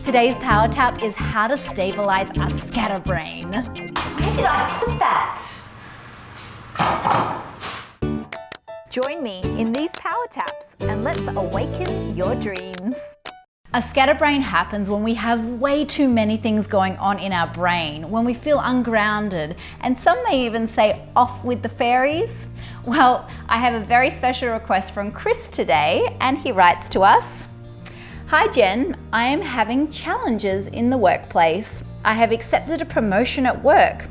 Today's Power Tap is how to stabilize a scatterbrain. Where did I put that? Join me in these Power Taps and let's awaken your dreams. A scatterbrain happens when we have way too many things going on in our brain, when we feel ungrounded, and some may even say off with the fairies. Well, I have a very special request from Chris today, and he writes to us. Hi Jen, I am having challenges in the workplace. I have accepted a promotion at work.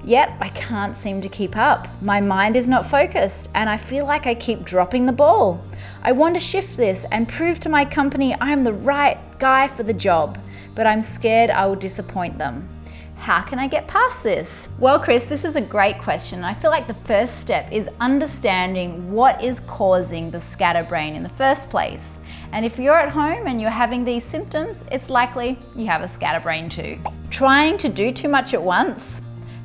Yet I can't seem to keep up. My mind is not focused and I feel like I keep dropping the ball. I want to shift this and prove to my company I am the right guy for the job, but I'm scared I will disappoint them. How can I get past this? Well, Chris, this is a great question. I feel like the first step is understanding what is causing the scatterbrain in the first place. And if you're at home and you're having these symptoms, it's likely you have a scatterbrain too. Trying to do too much at once,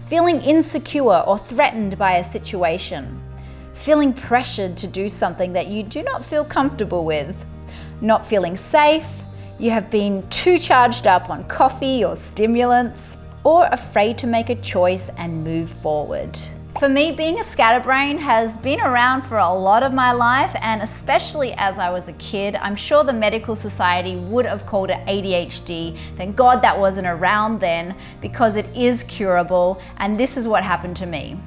feeling insecure or threatened by a situation, feeling pressured to do something that you do not feel comfortable with, not feeling safe, you have been too charged up on coffee or stimulants, or afraid to make a choice and move forward. For me, being a scatterbrain has been around for a lot of my life, and especially as I was a kid, I'm sure the medical society would have called it ADHD. Thank God that wasn't around then, because it is curable, and this is what happened to me.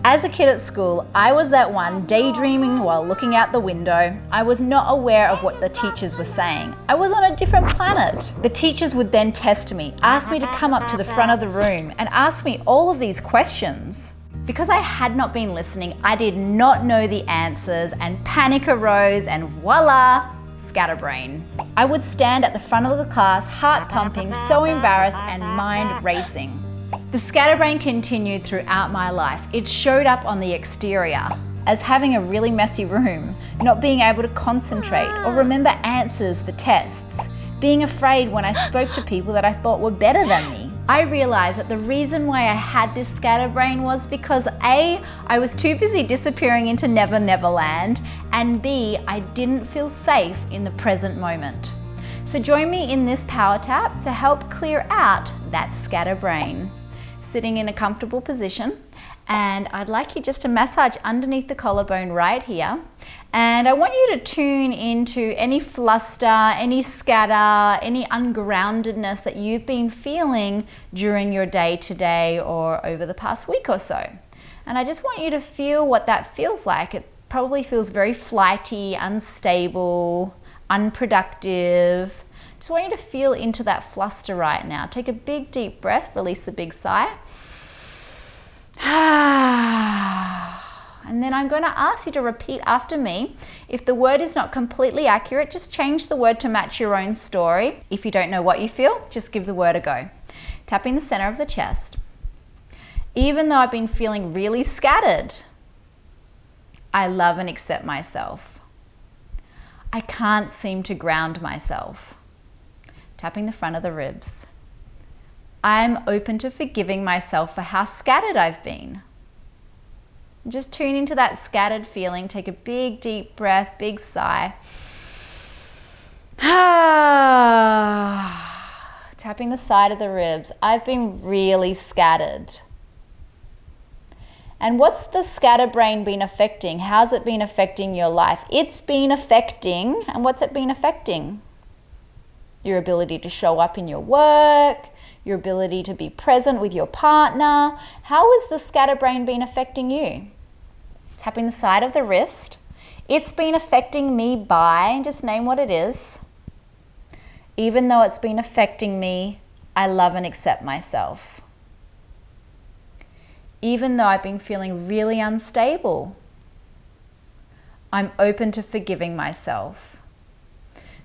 As a kid at school, I was that one daydreaming while looking out the window. I was not aware of what the teachers were saying. I was on a different planet. The teachers would then test me, ask me to come up to the front of the room and ask me all of these questions. Because I had not been listening, I did not know the answers and panic arose and voila, scatterbrain. I would stand at the front of the class, heart pumping, so embarrassed and mind racing. The scatterbrain continued throughout my life. It showed up on the exterior as having a really messy room, not being able to concentrate or remember answers for tests, being afraid when I spoke to people that I thought were better than me. I realized that the reason why I had this scatterbrain was because A, I was too busy disappearing into Never Never Land, and B, I didn't feel safe in the present moment. So join me in this Power Tap to help clear out that scatterbrain. Sitting in a comfortable position, and I'd like you just to massage underneath the collarbone right here, and I want you to tune into any fluster, any scatter, any ungroundedness that you've been feeling during your day today or over the past week or so. And I just want you to feel what that feels like. It probably feels very flighty, unstable, unproductive. Just want you to feel into that fluster right now. Take a big deep breath, release a big sigh. And then I'm going to ask you to repeat after me. If the word is not completely accurate, just change the word to match your own story. If you don't know what you feel, just give the word a go. Tapping the center of the chest. Even though I've been feeling really scattered, I love and accept myself. I can't seem to ground myself. Tapping the front of the ribs. I'm open to forgiving myself for how scattered I've been. Just tune into that scattered feeling. Take a big deep breath, big sigh. Tapping the side of the ribs. I've been really scattered. And what's the scatterbrain been affecting? How's it been affecting your life? It's been affecting, and what's it been affecting? Your ability to show up in your work, your ability to be present with your partner. How has the scatterbrain been affecting you? Tapping the side of the wrist. It's been affecting me by, just name what it is. Even though it's been affecting me, I love and accept myself. Even though I've been feeling really unstable, I'm open to forgiving myself.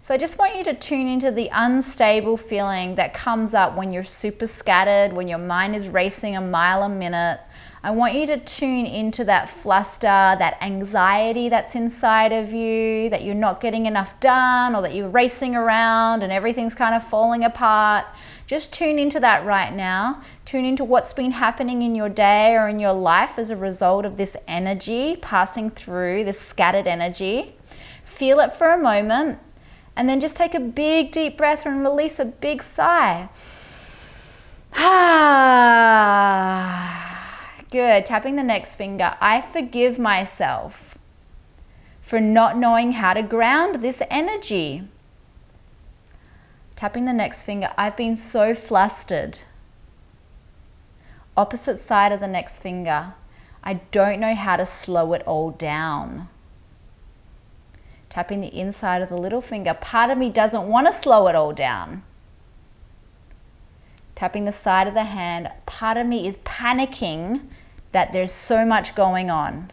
So I just want you to tune into the unstable feeling that comes up when you're super scattered, when your mind is racing a mile a minute. I want you to tune into that fluster, that anxiety that's inside of you, that you're not getting enough done, or that you're racing around and everything's kind of falling apart. Just tune into that right now. Tune into what's been happening in your day or in your life as a result of this energy passing through, this scattered energy. Feel it for a moment. And then just take a big deep breath and release a big sigh. Ah, good. Tapping the next finger. I forgive myself for not knowing how to ground this energy. Tapping the next finger. I've been so flustered. Opposite side of the next finger. I don't know how to slow it all down. Tapping the inside of the little finger. Part of me doesn't want to slow it all down. Tapping the side of the hand. Part of me is panicking that there's so much going on.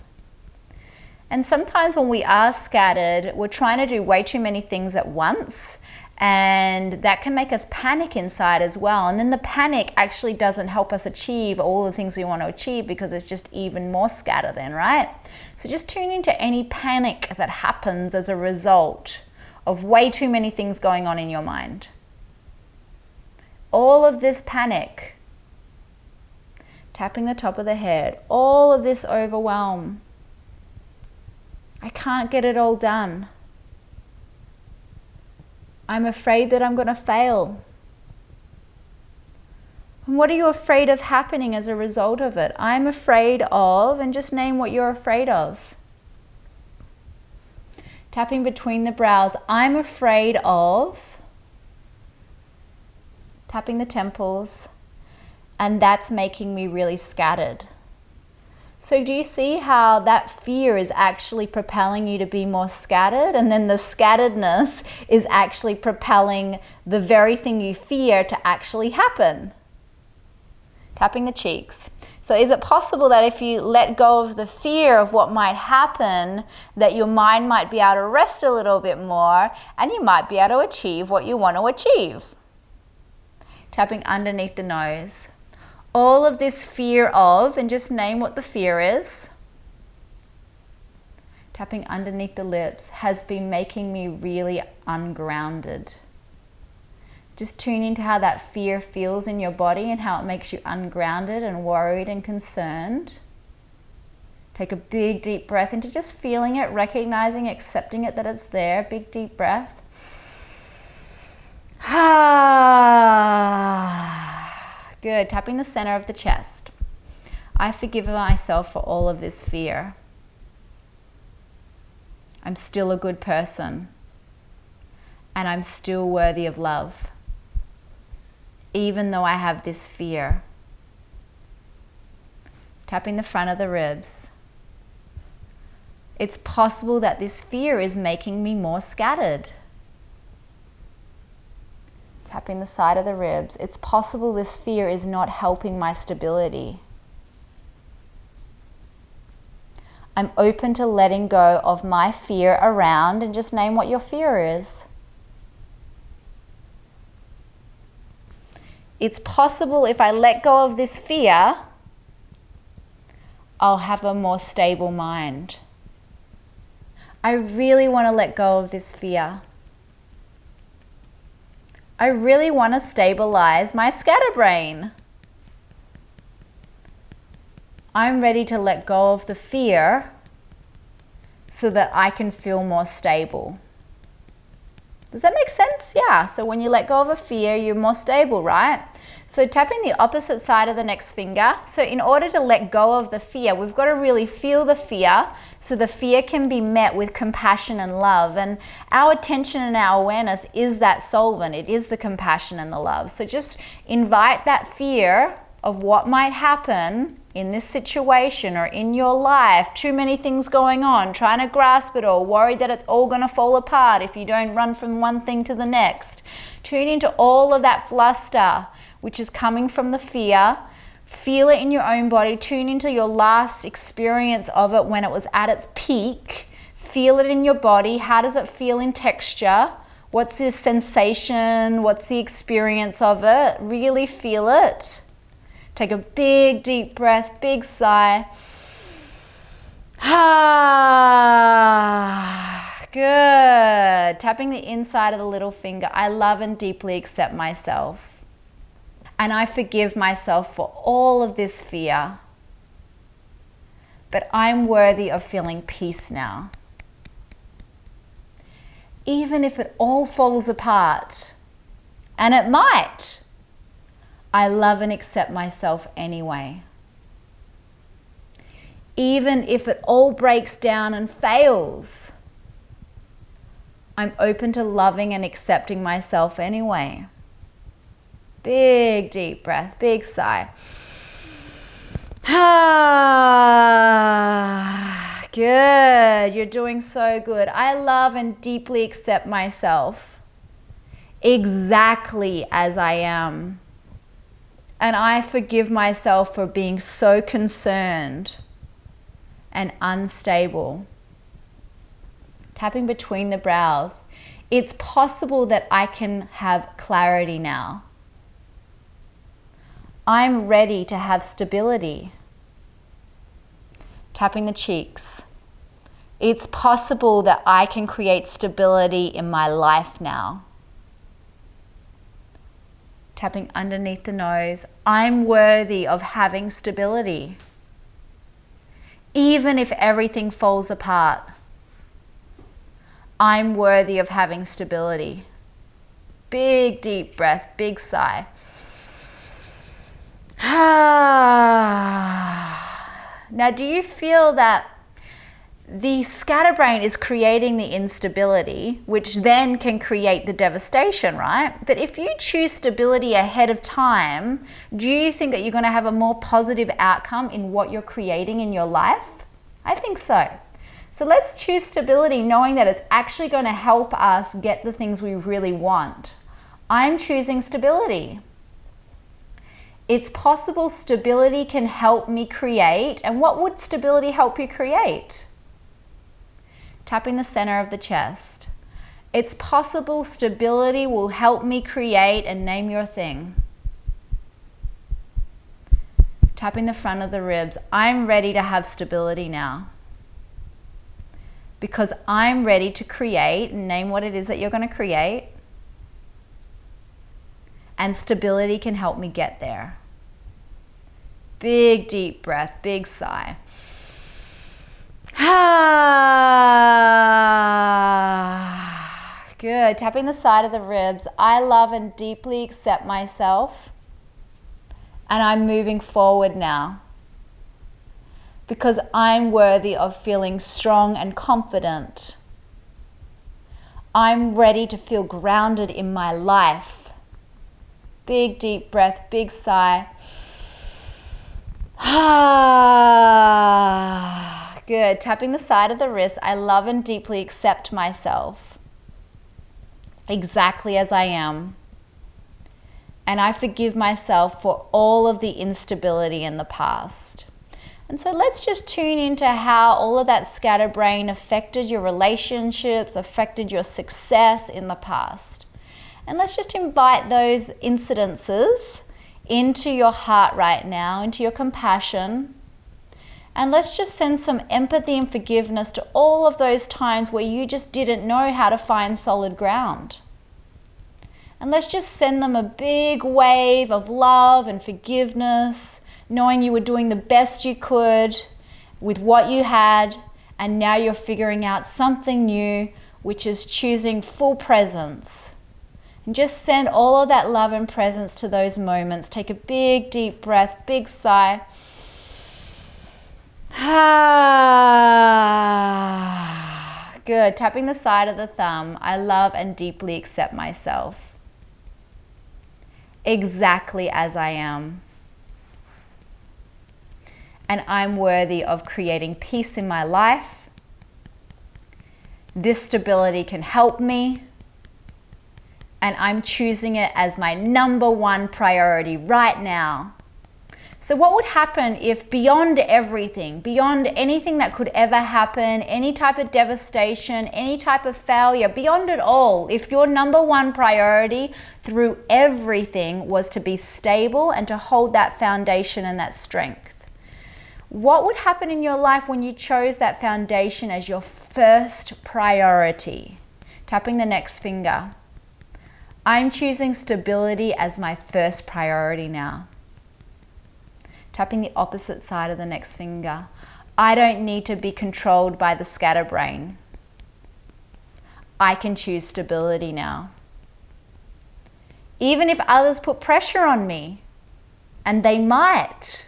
And sometimes when we are scattered, we're trying to do way too many things at once, and that can make us panic inside as well. And then the panic actually doesn't help us achieve all the things we want to achieve, because it's just even more scatter then, right? So just tune into any panic that happens as a result of way too many things going on in your mind. All of this panic, tapping the top of the head, all of this overwhelm. I can't get it all done. I'm afraid that I'm going to fail. And what are you afraid of happening as a result of it? I'm afraid of, and just name what you're afraid of. Tapping between the brows. I'm afraid of. Tapping the temples. And that's making me really scattered. So do you see how that fear is actually propelling you to be more scattered? And then the scatteredness is actually propelling the very thing you fear to actually happen. Tapping the cheeks. So is it possible that if you let go of the fear of what might happen, that your mind might be able to rest a little bit more, and you might be able to achieve what you want to achieve? Tapping underneath the nose. All of this fear of, and just name what the fear is, tapping underneath the lips, has been making me really ungrounded. Just tune into how that fear feels in your body and how it makes you ungrounded and worried and concerned. Take a big deep breath into just feeling it, recognizing, accepting it that it's there. Big deep breath. Good. Tapping the center of the chest. I forgive myself for all of this fear. I'm still a good person. And I'm still worthy of love. Even though I have this fear. Tapping the front of the ribs. It's possible that this fear is making me more scattered. Tapping the side of the ribs. It's possible this fear is not helping my stability. I'm open to letting go of my fear around, and just name what your fear is. It's possible if I let go of this fear, I'll have a more stable mind. I really want to let go of this fear. I really want to stabilize my scatterbrain. I'm ready to let go of the fear so that I can feel more stable. Does that make sense? Yeah. So when you let go of a fear, you're more stable, right? So tapping the opposite side of the next finger. So in order to let go of the fear, we've got to really feel the fear, so the fear can be met with compassion and love. And our attention and our awareness is that solvent. It is the compassion and the love. So just invite that fear of what might happen in this situation or in your life. Too many things going on, trying to grasp it all, worried that it's all going to fall apart if you don't run from one thing to the next. Tune into all of that fluster, which is coming from the fear. Feel it in your own body. Tune into your last experience of it when it was at its peak. Feel it in your body. How does it feel in texture? What's the sensation? What's the experience of it? Really feel it. Take a big deep breath, big sigh. Good. Tapping the inside of the little finger. I love and deeply accept myself. And I forgive myself for all of this fear. But I'm worthy of feeling peace now. even if it all falls apart, and it might, I love and accept myself anyway. Even if it all breaks down and fails, I'm open to loving and accepting myself anyway. Big deep breath, big sigh. Good, you're doing so good. I love and deeply accept myself exactly as I am. And I forgive myself for being so concerned and unstable. Tapping between the brows. It's possible that I can have clarity now. I'm ready to have stability. Tapping the cheeks. It's possible that I can create stability in my life now. Tapping underneath the nose. I'm worthy of having stability. Even if everything falls apart, I'm worthy of having stability. Big deep breath, big sigh. Now, do you feel that the scatterbrain is creating the instability, which then can create the devastation, right? But if you choose stability ahead of time, do you think that you're going to have a more positive outcome in what you're creating in your life? I think so. So let's choose stability, knowing that it's actually going to help us get the things we really want. I'm choosing stability. It's possible stability can help me create. And what would stability help you create? Tapping the center of the chest. It's possible stability will help me create, and name your thing. Tapping the front of the ribs. I'm ready to have stability now. Because I'm ready to create, and name what it is that you're going to create. And stability can help me get there. Big deep breath, big sigh. Good. Tapping the side of the ribs. I love and deeply accept myself. And I'm moving forward now. Because I'm worthy of feeling strong and confident. I'm ready to feel grounded in my life. Big deep breath, big sigh. Good. Tapping the side of the wrist. I love and deeply accept myself exactly as I am. And I forgive myself for all of the instability in the past. And so let's just tune into how all of that scatterbrain affected your relationships, affected your success in the past. And let's just invite those incidences into your heart right now, into your compassion. And let's just send some empathy and forgiveness to all of those times where you just didn't know how to find solid ground. And let's just send them a big wave of love and forgiveness, knowing you were doing the best you could with what you had, and now you're figuring out something new, which is choosing full presence. And just send all of that love and presence to those moments. Take a big deep breath, big sigh. Good. Tapping the side of the thumb. I love and deeply accept myself exactly as I am. And I'm worthy of creating peace in my life. This stability can help me. And I'm choosing it as my number one priority right now. So what would happen if beyond everything, beyond anything that could ever happen, any type of devastation, any type of failure, beyond it all, if your number one priority through everything was to be stable and to hold that foundation and that strength? What would happen in your life when you chose that foundation as your first priority? Tapping the next finger. I'm choosing stability as my first priority now. Tapping the opposite side of the next finger. I don't need to be controlled by the scatterbrain. I can choose stability now. Even if others put pressure on me, and they might.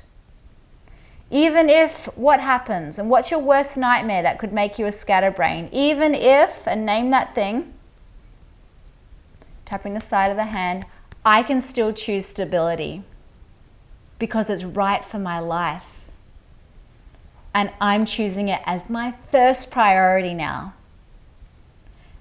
Even if, what happens, and what's your worst nightmare that could make you a scatterbrain? Even if, and name that thing, tapping the side of the hand, I can still choose stability because it's right for my life. And I'm choosing it as my first priority now.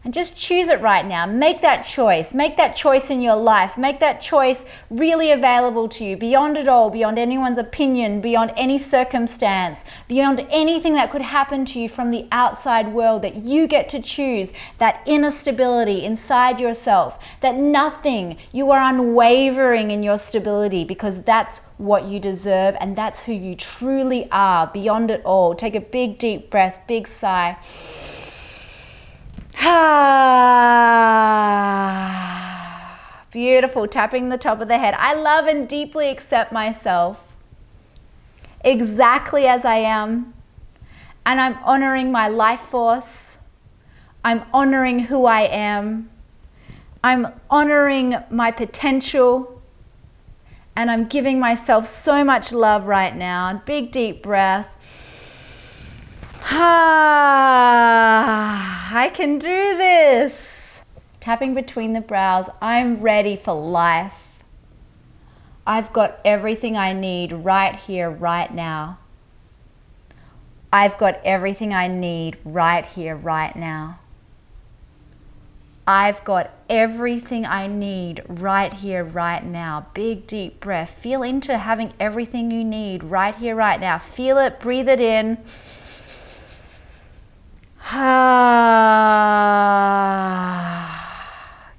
And just choose it right now. Make that choice. Make that choice in your life. Make that choice really available to you, beyond it all, beyond anyone's opinion, beyond any circumstance, beyond anything that could happen to you from the outside world, that you get to choose that inner stability inside yourself, that nothing, you are unwavering in your stability because that's what you deserve and that's who you truly are, beyond it all. Take a big, deep breath, big sigh. Beautiful, tapping the top of the head. I love and deeply accept myself exactly as I am, and I'm honoring my life force. I'm honoring who I am. I'm honoring my potential, and I'm giving myself so much love right now. Big deep breath. I can do this. Tapping between the brows. I'm ready for life. I've got everything I need right here, right now. I've got everything I need right here, right now. I've got everything I need right here, right now. Big deep breath. Feel into having everything you need right here, right now. Feel it, breathe it in.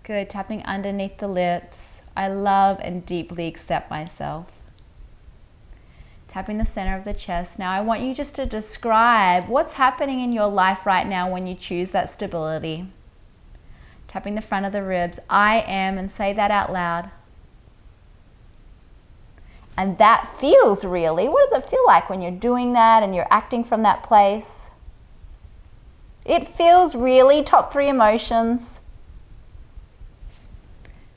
Good, tapping underneath the lips. I love and deeply accept myself. Tapping the center of the chest. Now I want you just to describe what's happening in your life right now when you choose that stability. Tapping the front of the ribs. I am, and say that out loud. And that feels really, what does it feel like when you're doing that and you're acting from that place? It feels really, top 3 emotions.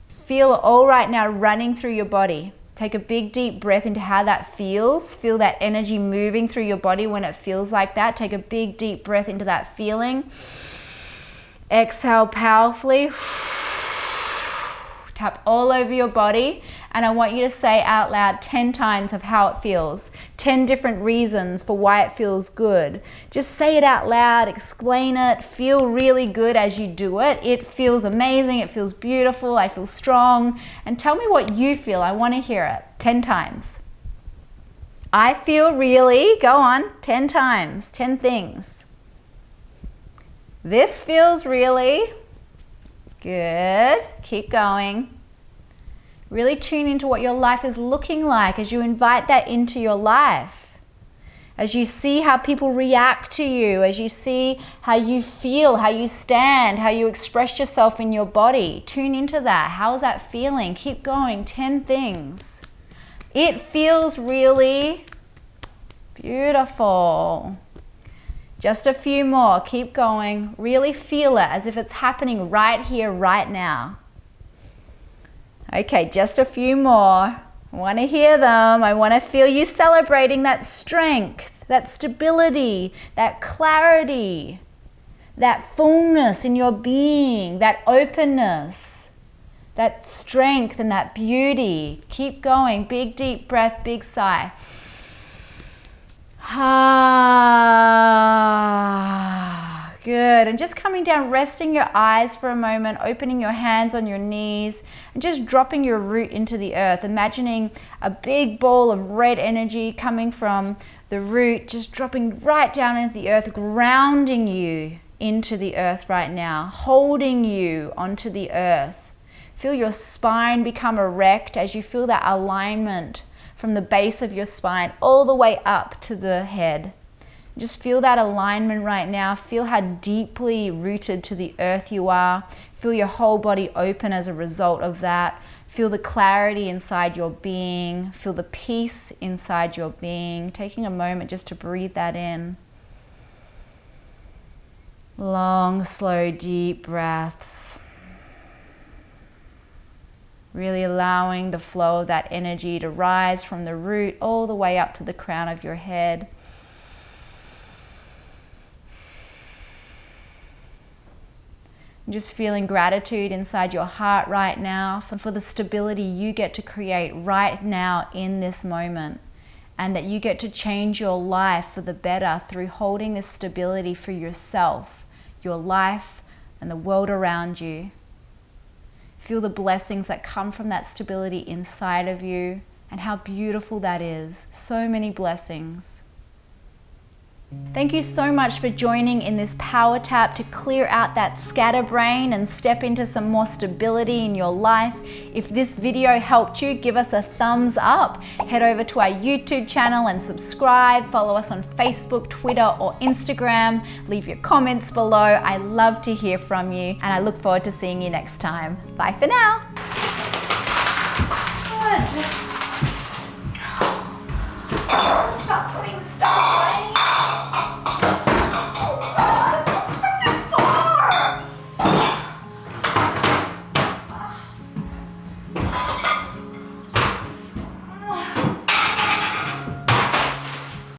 Feel it all right now running through your body. Take a big deep breath into how that feels. Feel that energy moving through your body when it feels like that. Take a big deep breath into that feeling. Exhale powerfully. Tap all over your body, and I want you to say out loud 10 times of how it feels. 10 different reasons for why it feels good. Just say it out loud, explain it, feel really good as you do it. It feels amazing, it feels beautiful, I feel strong. And tell me what you feel, I want to hear it. 10 times. I feel really, go on, 10 times, 10 things. This feels really. Good. Keep going. Really tune into what your life is looking like as you invite that into your life. As you see how people react to you, as you see how you feel, how you stand, how you express yourself in your body. Tune into that. How is that feeling? Keep going. 10 things. It feels really beautiful. Just a few more, keep going. Really feel it as if it's happening right here, right now. Okay, just a few more. I want to hear them. I want to feel you celebrating that strength, that stability, that clarity, that fullness in your being, that openness, that strength and that beauty. Keep going, big deep breath, big sigh. Good. And just coming down, resting your eyes for a moment, opening your hands on your knees, and just dropping your root into the earth. Imagining a big ball of red energy coming from the root, just dropping right down into the earth, grounding you into the earth right now, holding you onto the earth. Feel your spine become erect as you feel that alignment from the base of your spine all the way up to the head. Just feel that alignment right now. Feel how deeply rooted to the earth you are. Feel your whole body open as a result of that. Feel the clarity inside your being. Feel the peace inside your being. Taking a moment just to breathe that in. Long, slow, deep breaths. Really allowing the flow of that energy to rise from the root all the way up to the crown of your head. Just feeling gratitude inside your heart right now for the stability you get to create right now in this moment, and that you get to change your life for the better through holding this stability for yourself, your life, and the world around you. Feel the blessings that come from that stability inside of you and how beautiful that is. So many blessings. Thank you so much for joining in this power tap to clear out that scatterbrain and step into some more stability in your life. If this video helped you, give us a thumbs up. Head over to our YouTube channel and subscribe. Follow us on Facebook, Twitter, or Instagram. Leave your comments below. I love to hear from you, and I look forward to seeing you next time. Bye for now. Good.